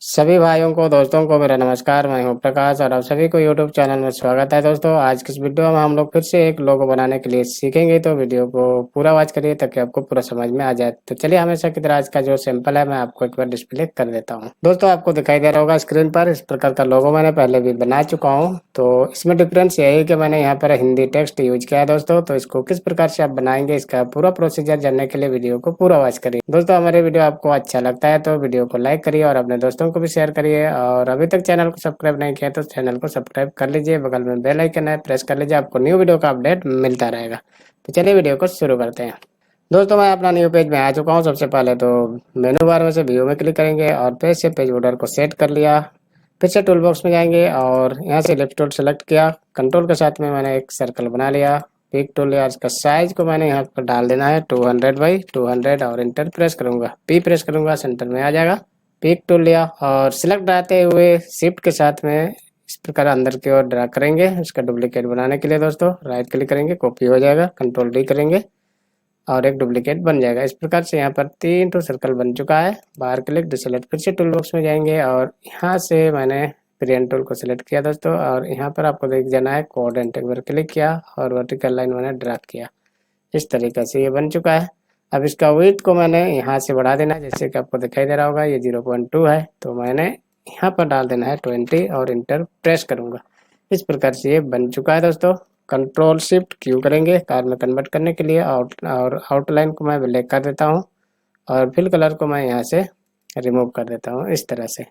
सभी भाइयों को दोस्तों को मेरा नमस्कार। मैं हूं प्रकाश और आप सभी को यूट्यूब चैनल में स्वागत है। दोस्तों आज की इस वीडियो में हम लोग फिर से एक लोगो बनाने के लिए सीखेंगे, तो वीडियो को पूरा वॉच करिए ताकि आपको पूरा समझ में आ जाए। तो चलिए हमेशा की तरह आज का जो सैंपल है मैं आपको एक बार डिस्प्ले कर देता हूँ। दोस्तों आपको दिखाई दे रहा होगा स्क्रीन पर, इस प्रकार का लोगो मैंने पहले भी बना चुका हूँ। तो इसमें डिफरेंस यही है कि मैंने यहाँ पर हिंदी टेक्स्ट यूज किया है दोस्तों। तो इसको किस प्रकार से आप बनाएंगे इसका पूरा प्रोसीजर जानने के लिए वीडियो को पूरा वॉच करिए। दोस्तों हमारे वीडियो आपको अच्छा लगता है तो वीडियो को लाइक करिए और अपने दोस्तों को भी शेयर करिए, और अभी तक चैनल को सब्सक्राइब नहीं किया तो चैनल को सब्सक्राइब कर लीजिए, बगल में बेल आइकन है प्रेस कर लीजिए, आपको न्यू वीडियो का अपडेट मिलता रहेगा। तो चलिए वीडियो को शुरू करते हैं। दोस्तों मैं अपना न्यू पेज में आ चुका हूँ। सबसे पहले तो मेनू बार में से व्यू में क्लिक करेंगे और पेज से पेज बॉर्डर को सेट कर लिया। फिर से टूल बॉक्स में जाएंगे और यहाँ से लेफ्ट टूल सेलेक्ट किया, कंट्रोल के साथ में मैंने एक सर्कल बना लिया। पिक टूल लिया, इसका साइज को मैंने यहाँ पर डाल देना है 200 बाई 200 और इंटर प्रेस करूंगा, पी प्रेस करूंगा, सेंटर में आ जाएगा। पिक टूल लिया और सिलेक्ट आते हुए शिफ्ट के साथ में इस प्रकार अंदर की ओर ड्रैग करेंगे। इसका डुप्लीकेट बनाने के लिए दोस्तों राइट क्लिक करेंगे, कॉपी हो जाएगा, कंट्रोल डी करेंगे और एक डुप्लीकेट बन जाएगा। इस प्रकार से यहाँ पर 3 तो सर्कल बन चुका है। बाहर क्लिक डिसेलेक्ट, फिर से टूल बॉक्स में जाएंगे और यहाँ से मैंने पेरेंट टूल को सिलेक्ट किया दोस्तों, और यहाँ पर आपको देख जाना है कोऑर्डिनेट एक बार क्लिक किया और वर्टिकल लाइन मैंने ड्रैग किया। इस तरीके से ये बन चुका है। अब इसका विड्थ को मैंने यहाँ से बढ़ा देना है, जैसे कि आपको दिखाई दे रहा होगा ये 0.2 है, तो मैंने यहाँ पर डाल देना है 20 और इंटर प्रेस करूंगा। इस प्रकार से ये बन चुका है दोस्तों। कंट्रोल शिफ्ट क्यू करेंगे कार में कन्वर्ट करने के लिए, और आउटलाइन को मैं ब्लैक कर देता हूँ और फिल कलर को मैं यहाँ से रिमूव कर देता हूँ इस तरह से।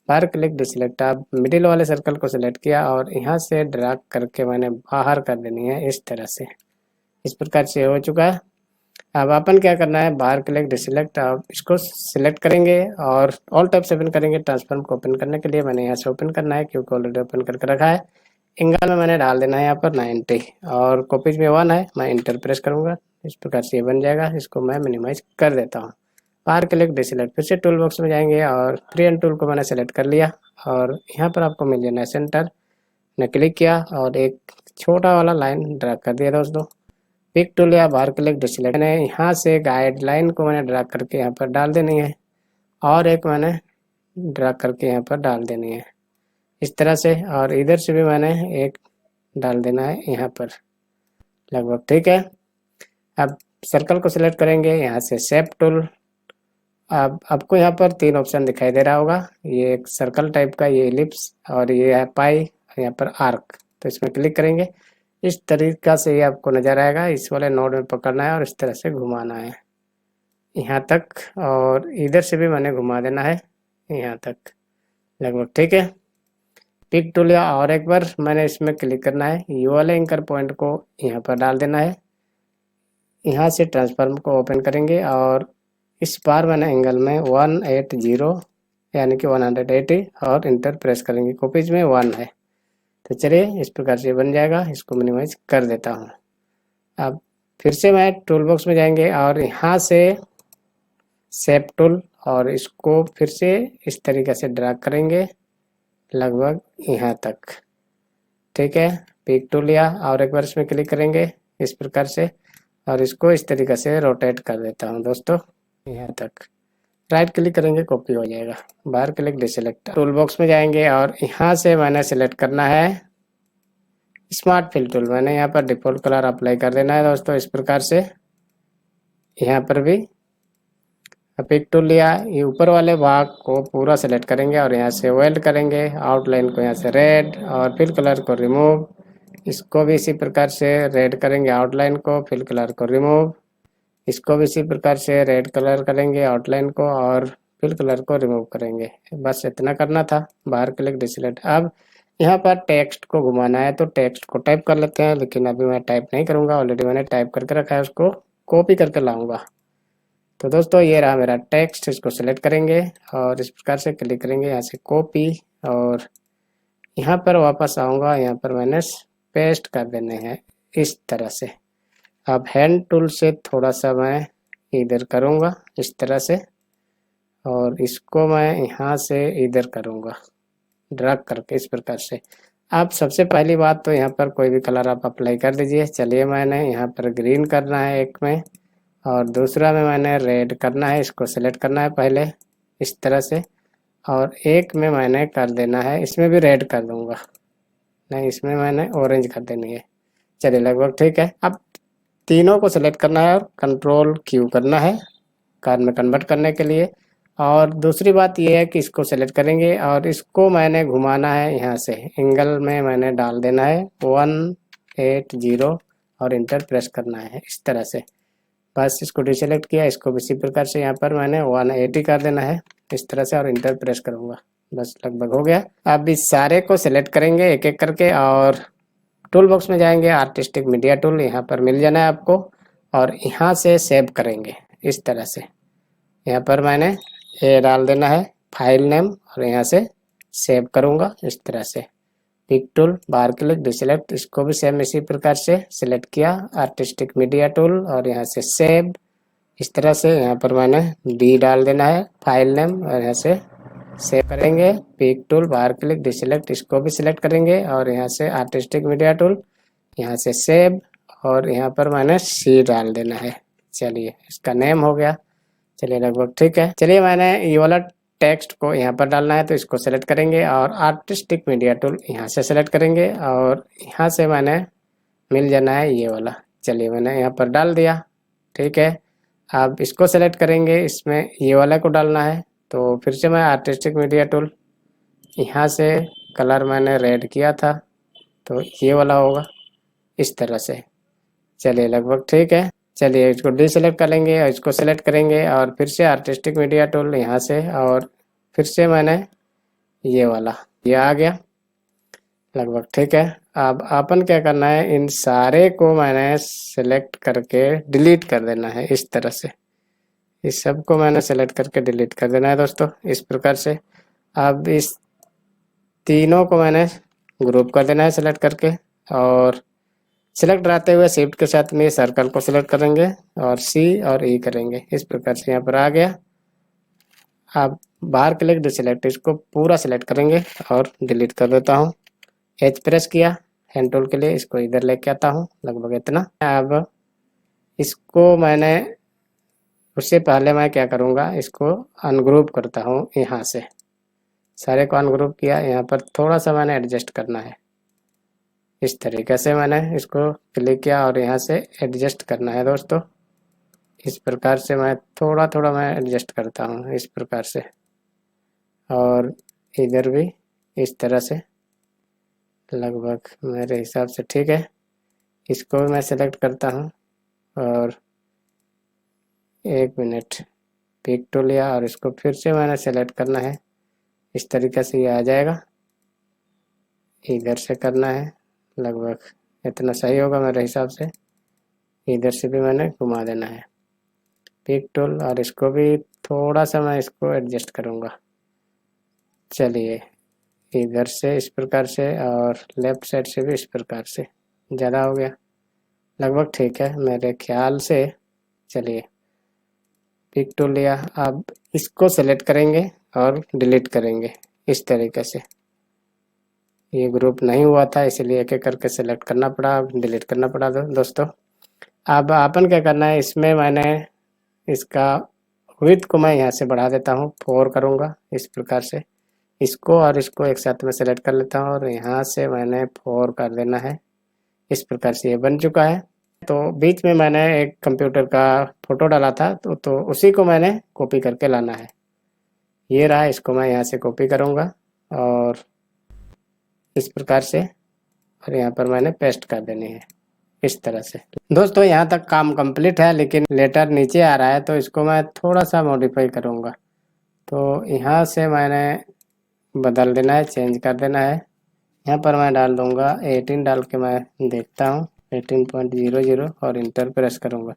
बाहर क्लिक डिसलेक्ट, आप मिडिल वाले सर्कल को सिलेक्ट किया और यहाँ से ड्रैग करके मैंने बाहर कर देनी है इस तरह से। इस प्रकार से हो चुका है। अब अपन क्या करना है, बाहर क्लिक डिसलेक्ट, आप इसको सिलेक्ट करेंगे और ऑल टैब से ओपन करेंगे। ट्रांसफॉर्म को ओपन करने के लिए मैंने यहाँ से ओपन करना है क्योंकि ऑलरेडी ओपन करके रखा है। एंगल में मैंने डाल देना है यहाँ पर 90 और कॉपीज में 1 है, मैं इंटर प्रेस करूंगा। इस प्रकार से ये बन जाएगा। इसको मैं मिनिमाइज कर देता हूँ। बाहर क्लिक डिसलेक्ट, फिर से टूल बॉक्स में जाएंगे और फ्री एंड टूल को मैंने सेलेक्ट कर लिया और यहाँ पर आपको मिल जाना है सेंटर। ने क्लिक किया और एक छोटा वाला लाइन ड्रैग कर दिया दोस्तों। पिक टूल या बाहर क्लिक डिसलेक्ट, मैंने यहाँ से गाइडलाइन को मैंने ड्रैग करके यहाँ पर डाल देनी है और एक मैंने ड्रैग करके यहाँ पर डाल देनी है इस तरह से, और इधर से भी मैंने एक डाल देना है यहाँ पर लगभग। ठीक है, अब सर्कल को सिलेक्ट करेंगे, यहाँ से शेप टूल। अब आपको यहाँ पर 3 ऑप्शन दिखाई दे रहा होगा, ये एक सर्कल टाइप का, ये इलिप्स और ये है पाई और यहाँ पर आर्क। तो इसमें क्लिक करेंगे, इस तरीका से ये आपको नजर आएगा। इस वाले नोड में पकड़ना है और इस तरह से घुमाना है यहाँ तक, और इधर से भी मैंने घुमा देना है यहाँ तक लगभग। ठीक है, पिक टूल या और एक बार मैंने इसमें क्लिक करना है, ये वाले एंकर पॉइंट को यहाँ पर डाल देना है। यहाँ से ट्रांसफॉर्म को ओपन करेंगे और इस बार मैंने एंगल में 180 यानी कि 180 और इंटर प्रेस करेंगे। कॉपीज में 1 है, तो चलिए इस प्रकार से बन जाएगा। इसको मिनिमाइज कर देता हूँ। अब फिर से मैं टूल बॉक्स में जाएंगे और यहाँ से शेप टूल और इसको फिर से इस तरीके से ड्रैग करेंगे लगभग यहाँ तक। ठीक है, पिक टूल लिया और एक बार इसमें क्लिक करेंगे इस प्रकार से, और इसको इस तरीके से रोटेट कर देता हूँ दोस्तों यहाँ तक। राइट क्लिक करेंगे, कॉपी हो जाएगा। बाहर क्लिक डिसेलेक्ट, टूल बॉक्स में जाएंगे और यहाँ से मैंने सेलेक्ट करना है स्मार्ट फिल टूल। मैंने यहाँ पर डिफॉल्ट कलर अप्लाई कर देना है दोस्तों इस प्रकार से। यहाँ पर भी पिक टूल लिया, ये ऊपर वाले भाग को पूरा सेलेक्ट करेंगे और यहाँ से वेल्ड करेंगे। आउटलाइन को यहाँ से रेड और फिल कलर को रिमूव, इसको भी इसी प्रकार से रेड करेंगे। आउटलाइन को, फिल कलर को रिमूव, इसको भी इसी प्रकार से रेड कलर करेंगे आउटलाइन को और फिल कलर को रिमूव करेंगे। बस इतना करना था। बाहर क्लिक डिसेलेक्ट। अब यहाँ पर टेक्स्ट को घुमाना है, तो टेक्स्ट को टाइप कर लेते हैं, लेकिन अभी मैं टाइप नहीं करूंगा, ऑलरेडी मैंने टाइप करके रखा है, उसको कॉपी करके लाऊंगा। तो दोस्तों ये रहा मेरा टेक्स्ट, इसको सिलेक्ट करेंगे और इस प्रकार से क्लिक करेंगे, यहाँ से कॉपी और यहाँ पर वापस आऊँगा, यहाँ पर मैंने पेस्ट कर देने हैं इस तरह से। अब हैंड टूल से थोड़ा सा मैं इधर करूँगा इस तरह से, और इसको मैं यहाँ से इधर करूँगा ड्रैग करके इस प्रकार से। अब सबसे पहली बात तो यहाँ पर कोई भी कलर आप अप्लाई कर दीजिए। चलिए मैंने यहाँ पर ग्रीन करना है एक में, और दूसरा में मैंने रेड करना है। इसको सेलेक्ट करना है पहले इस तरह से, और एक में मैंने कर देना है, इसमें भी रेड कर दूंगा, नहीं इसमें मैंने ऑरेंज कर देनी है। चलिए लगभग ठीक है। अब तीनों को सिलेक्ट करना है और कंट्रोल क्यू करना है कार में कन्वर्ट करने के लिए। और दूसरी बात यह है कि इसको सेलेक्ट करेंगे और इसको मैंने घुमाना है, यहाँ से एंगल में मैंने डाल देना है 180 और इंटर प्रेस करना है इस तरह से। बस इसको डिसेलेक्ट किया, इसको भी इसी प्रकार से यहाँ पर मैंने 180 कर देना है इस तरह से और इंटर प्रेस करूँगा। बस लगभग हो गया। अब इस सारे को सिलेक्ट करेंगे एक एक करके और टूल बॉक्स में जाएंगे, आर्टिस्टिक मीडिया टूल यहाँ पर मिल जाना है आपको और यहाँ से सेव करेंगे इस तरह से। यहाँ पर मैंने ये डाल देना है फाइल नेम और यहाँ से सेव करूँगा इस तरह से। पिक टूल, बार क्लिक, डिसेलेक्ट, इसको भी सेम इसी प्रकार से सिलेक्ट किया, आर्टिस्टिक मीडिया टूल और यहाँ से सेव इस तरह से। यहाँ पर मैंने डी डाल देना है फाइल नेम और यहाँ से सेव करेंगे। पिक टूल, बार क्लिक, डिसेलेक्ट, इसको भी सिलेक्ट करेंगे और यहाँ से आर्टिस्टिक मीडिया टूल, यहाँ से सेव और यहाँ पर मैंने सी डाल देना है। चलिए इसका नेम हो गया। चलिए लगभग ठीक है। चलिए मैंने ये वाला टेक्स्ट को यहाँ पर डालना है तो इसको सेलेक्ट करेंगे और आर्टिस्टिक मीडिया टूल यहाँ से सेलेक्ट करेंगे और यहाँ से मैंने मिल जाना है ये वाला। चलिए मैंने यहाँ पर डाल दिया, ठीक है। अब इसको सेलेक्ट करेंगे, इसमें ये वाला को डालना है तो फिर से मैं आर्टिस्टिक मीडिया टूल, यहाँ से कलर मैंने रेड किया था तो ये वाला होगा इस तरह से। चलिए लगभग ठीक है। चलिए इसको डिसेलेक्ट कर लेंगे और इसको सेलेक्ट करेंगे और फिर से आर्टिस्टिक मीडिया टूल यहाँ से और फिर से मैंने ये वाला, ये आ गया लगभग ठीक है। अब अपन क्या करना है, इन सारे को मैंने सेलेक्ट करके डिलीट कर देना है इस तरह से। इस सब को मैंने सेलेक्ट करके डिलीट कर देना है दोस्तों इस प्रकार से। अब इस तीनों को मैंने ग्रुप कर देना है सेलेक्ट करके और सिलेक्ट रहते हुए शिफ्ट के साथ में सर्कल को सिलेक्ट करेंगे और सी और ई करेंगे इस प्रकार से। यहाँ पर आ गया। अब बाहर क्लिक डिसेलेक्ट, इसको पूरा सिलेक्ट करेंगे और डिलीट कर देता हूँ। एच प्रेस किया हैंड टूल के लिए, इसको इधर लेके आता हूँ लगभग इतना। अब इसको मैंने, उससे पहले मैं क्या करूँगा, इसको अनग्रुप करता हूँ यहाँ से। सारे को अनग्रुप किया, यहाँ पर थोड़ा सा मैंने एडजस्ट करना है इस तरीके से। मैंने इसको क्लिक किया और यहाँ से एडजस्ट करना है दोस्तों इस प्रकार से। मैं थोड़ा थोड़ा मैं एडजस्ट करता हूँ इस प्रकार से और इधर भी इस तरह से लगभग मेरे हिसाब से ठीक है। इसको भी मैं सेलेक्ट करता हूँ और 1 मिनट, पिक टूल लिया और इसको फिर से मैंने सेलेक्ट करना है इस तरीके से। ये आ जाएगा, इधर से करना है लगभग इतना सही होगा मेरे हिसाब से। इधर से भी मैंने घुमा देना है पिक टूल और इसको भी थोड़ा सा मैं इसको एडजस्ट करूँगा। चलिए इधर से इस प्रकार से और लेफ्ट साइड से भी इस प्रकार से। ज़्यादा हो गया, लगभग ठीक है मेरे ख्याल से। चलिए पिक टूल लिया, अब इसको सेलेक्ट करेंगे और डिलीट करेंगे इस तरीके से। ये ग्रुप नहीं हुआ था इसलिए एक एक करके सेलेक्ट करना पड़ा, डिलीट करना पड़ा दोस्तों। अब अपन क्या करना है, इसमें मैंने इसका विड्थ को मैं यहाँ से बढ़ा देता हूँ, 4 करूँगा इस प्रकार से। इसको और इसको एक साथ में सेलेक्ट कर लेता हूँ और यहाँ से मैंने 4 कर देना है इस प्रकार से। ये बन चुका है। तो बीच में मैंने एक कंप्यूटर का फोटो डाला था तो उसी को मैंने कॉपी करके लाना है। ये रहा, इसको मैं यहाँ से कॉपी करूँगा और इस प्रकार से और यहाँ पर मैंने पेस्ट कर देनी है इस तरह से। दोस्तों यहाँ तक काम कंप्लीट है लेकिन लेटर नीचे आ रहा है तो इसको मैं थोड़ा सा मॉडिफाई करूँगा। तो यहाँ से मैंने बदल देना है, चेंज कर देना है। यहाँ पर मैं डाल दूँगा 18 डाल के मैं देखता हूँ 18.00 और इंटर प्रेस करूँगा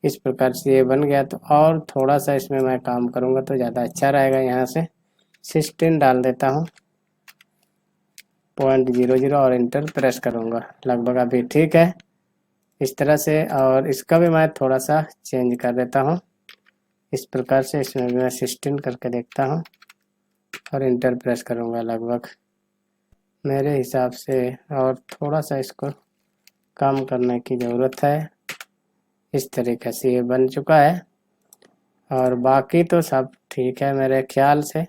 इस प्रकार से। ये बन गया। तो और थोड़ा सा इसमें मैं काम करूँगा तो ज़्यादा अच्छा रहेगा। यहाँ से 16 डाल देता हूँ 0.00 और इंटर प्रेस करूँगा। लगभग अभी ठीक है इस तरह से। और इसका भी मैं थोड़ा सा चेंज कर देता हूँ इस प्रकार से। इसमें भी मैं 16 करके देखता हूँ और इंटर प्रेस करूँगा लगभग मेरे हिसाब से। और थोड़ा सा इसको कम करने की ज़रूरत है इस तरीके से। ये बन चुका है और बाकी तो सब ठीक है मेरे ख्याल से।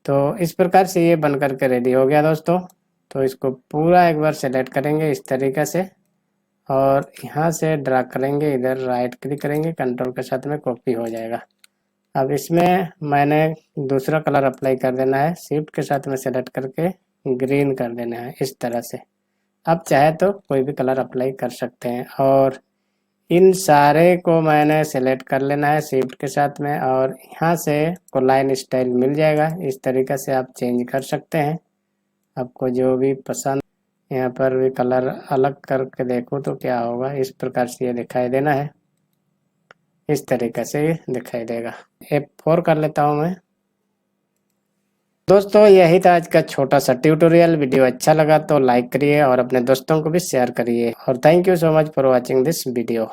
तो इस प्रकार से ये बन करके रेडी हो गया दोस्तों। तो इसको पूरा एक बार सेलेक्ट करेंगे इस तरीके से और यहाँ से ड्रैग करेंगे, इधर राइट क्लिक करेंगे, कंट्रोल के साथ में कॉपी हो जाएगा। अब इसमें मैंने दूसरा कलर अप्लाई कर देना है, शिफ्ट के साथ में सेलेक्ट करके ग्रीन कर देना है इस तरह से। अब चाहे तो कोई भी कलर अप्लाई कर सकते हैं और इन सारे को मैंने सेलेक्ट कर लेना है शिफ्ट के साथ में और यहाँ से को लाइन स्टाइल मिल जाएगा। इस तरीके से आप चेंज कर सकते हैं आपको जो भी पसंद। यहाँ पर भी कलर अलग करके देखो तो क्या होगा, इस प्रकार से ये दिखाई देना है, इस तरीके से ये दिखाई देगा। F4 कर लेता हूँ मैं। दोस्तों यही था आज का छोटा सा ट्यूटोरियल। वीडियो अच्छा लगा तो लाइक करिए और अपने दोस्तों को भी शेयर करिए और thank you so much for watching this video.